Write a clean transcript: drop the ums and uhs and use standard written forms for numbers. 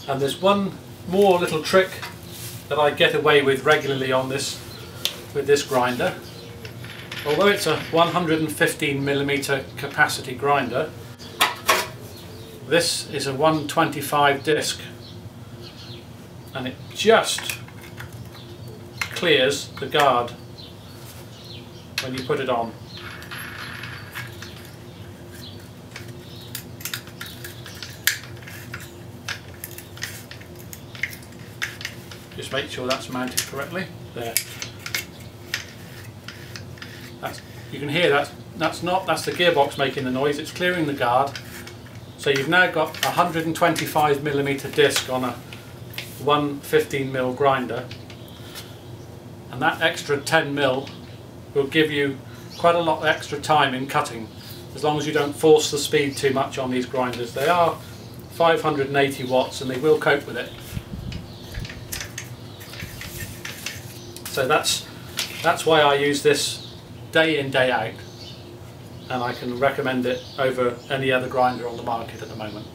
And there's one more little trick that I get away with regularly on this with this grinder. Although it's a 115mm capacity grinder, this is a 125 disc, and it just clears the guard when you put it on. Just make sure that's mounted correctly. There. You can hear that's the gearbox making the noise, it's clearing the guard. So you've now got a 125mm disc on a 115mm grinder, and that extra 10mm will give you quite a lot of extra time in cutting, as long as you don't force the speed too much on these grinders. They are 580 watts and they will cope with it. So that's why I use this day in, day out, and I can recommend it over any other grinder on the market at the moment.